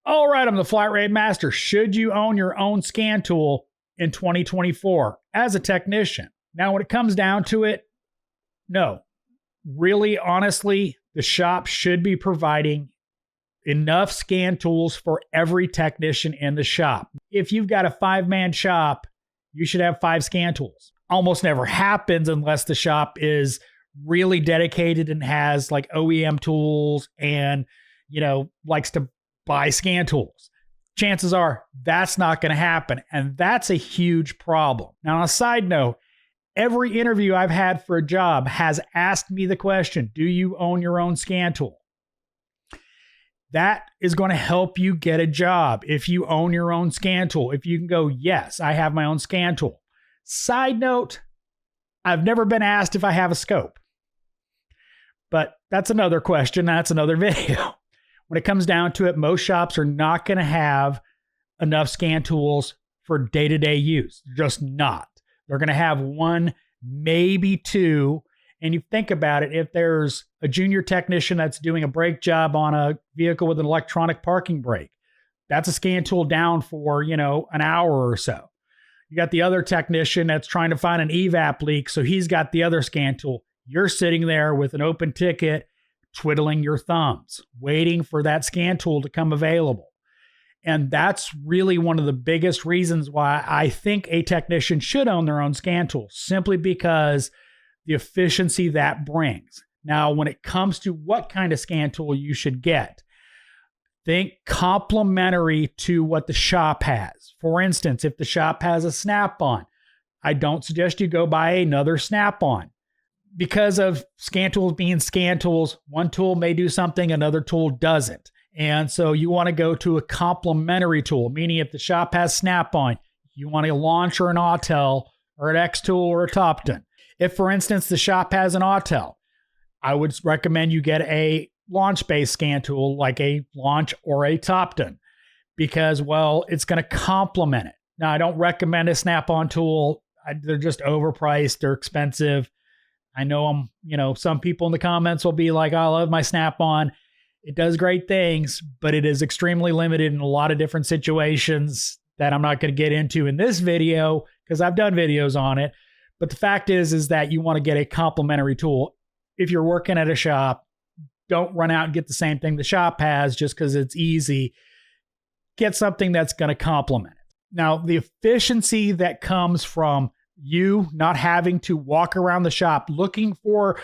All right, I'm the Flat Rate Master. Should you own your own scan tool in 2024 as a technician? Now, when it comes down to it, no. Really, honestly, the shop should be providing enough scan tools for every technician in the shop. If you've got a 5-man shop, you should have 5 scan tools. Almost never happens unless the shop is really dedicated and has like OEM tools and, likes to buy scan tools. Chances are that's not going to happen. And that's a huge problem. Now, on a side note, every interview I've had for a job has asked me the question, do you own your own scan tool? That is going to help you get a job if you own your own scan tool. If you can go, yes, I have my own scan tool. Side note, I've never been asked if I have a scope. But that's another question. That's another video. When it comes down to it, most shops are not going to have enough scan tools for day-to-day use. Just not. They're going to have 1, maybe 2. And you think about it, if there's a junior technician that's doing a brake job on a vehicle with an electronic parking brake, that's a scan tool down for, an hour or so. You got the other technician that's trying to find an evap leak, so he's got the other scan tool. You're sitting there with an open ticket, twiddling your thumbs, waiting for that scan tool to come available. And that's really one of the biggest reasons why I think a technician should own their own scan tool, simply because the efficiency that brings. Now, when it comes to what kind of scan tool you should get, think complementary to what the shop has. For instance, if the shop has a snap-on, I don't suggest you go buy another snap-on. Because of scan tools being scan tools, one tool may do something, another tool doesn't. And so you want to go to a complementary tool, meaning if the shop has snap-on, you want a launch or an Autel or an X tool or a Topton. If, for instance, the shop has an Autel, I would recommend you get a launch-based scan tool like a launch or a Topton because, well, it's going to complement it. Now, I don't recommend a snap-on tool. They're just overpriced. They're expensive. I know some people in the comments will be like, I love my snap-on. It does great things, but it is extremely limited in a lot of different situations that I'm not going to get into in this video because I've done videos on it. But the fact is that you want to get a complementary tool. If you're working at a shop, don't run out and get the same thing the shop has just because it's easy. Get something that's going to complement it. Now, the efficiency that comes from you not having to walk around the shop looking for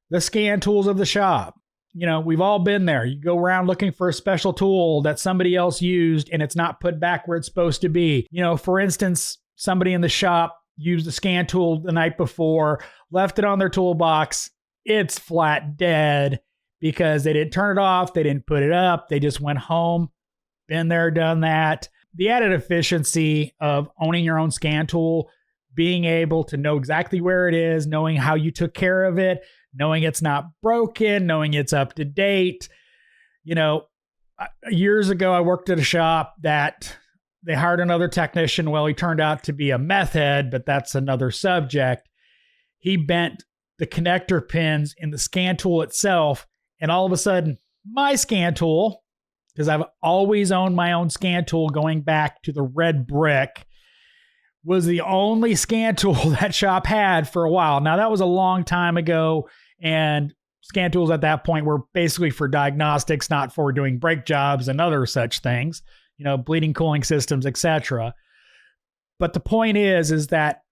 the scan tools of the shop. We've all been there. You go around looking for a special tool that somebody else used and it's not put back where it's supposed to be. For instance, somebody in the shop used the scan tool the night before, left it on their toolbox. It's flat dead because they didn't turn it off. They didn't put it up. They just went home. Been there, done that. The added efficiency of owning your own scan tool, being able to know exactly where it is, knowing how you took care of it, knowing it's not broken, knowing it's up to date. Years ago, I worked at a shop that they hired another technician. Well, he turned out to be a meth head, but that's another subject. He bent the connector pins in the scan tool itself, and all of a sudden, my scan tool, because I've always owned my own scan tool going back to the red brick, was the only scan tool that shop had for a while. Now, that was a long time ago, and scan tools at that point were basically for diagnostics, not for doing brake jobs and other such things, bleeding cooling systems, etc. But the point is that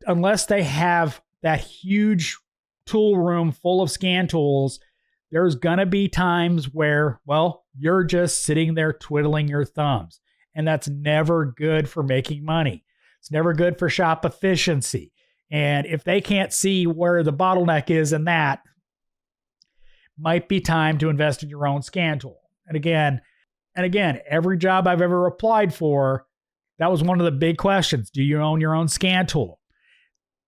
unless they have that huge tool room full of scan tools, there's going to be times where, well, you're just sitting there twiddling your thumbs. And that's never good for making money. It's never good for shop efficiency. And if they can't see where the bottleneck is in that, might be time to invest in your own scan tool. And again, every job I've ever applied for, that was one of the big questions. Do you own your own scan tool?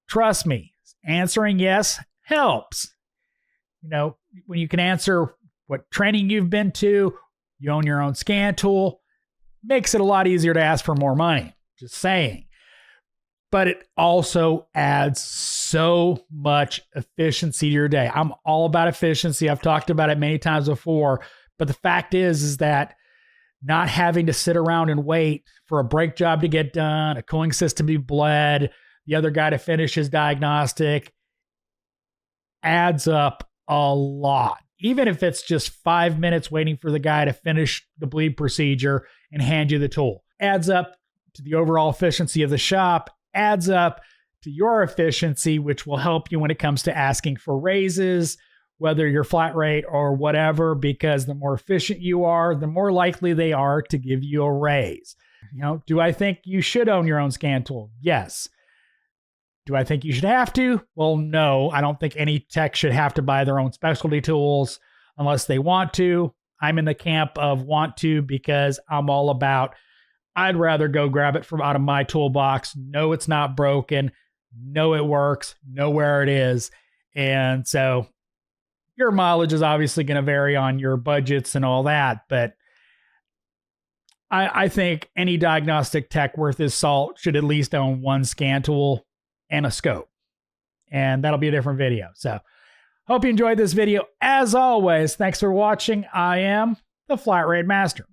Trust me, answering yes helps. When you can answer what training you've been to, you own your own scan tool, makes it a lot easier to ask for more money. Just saying. But it also adds so much efficiency to your day. I'm all about efficiency. I've talked about it many times before. But the fact is that not having to sit around and wait for a brake job to get done, a cooling system to be bled, the other guy to finish his diagnostic, adds up a lot. Even if it's just 5 minutes waiting for the guy to finish the bleed procedure and hand you the tool. Adds up to the overall efficiency of the shop, adds up to your efficiency, which will help you when it comes to asking for raises, whether you're flat rate or whatever, because the more efficient you are, the more likely they are to give you a raise. You know, do I think you should own your own scan tool? Yes. Do I think you should have to? Well, no. I don't think any tech should have to buy their own specialty tools unless they want to. I'm in the camp of want to because I'm all about, I'd rather go grab it from out of my toolbox, know it's not broken, know it works, know where it is. And so your mileage is obviously going to vary on your budgets and all that, but I think any diagnostic tech worth his salt should at least own one scan tool and a scope. And that'll be a different video. So hope you enjoyed this video. As always, thanks for watching. I am the Flat Rate Master.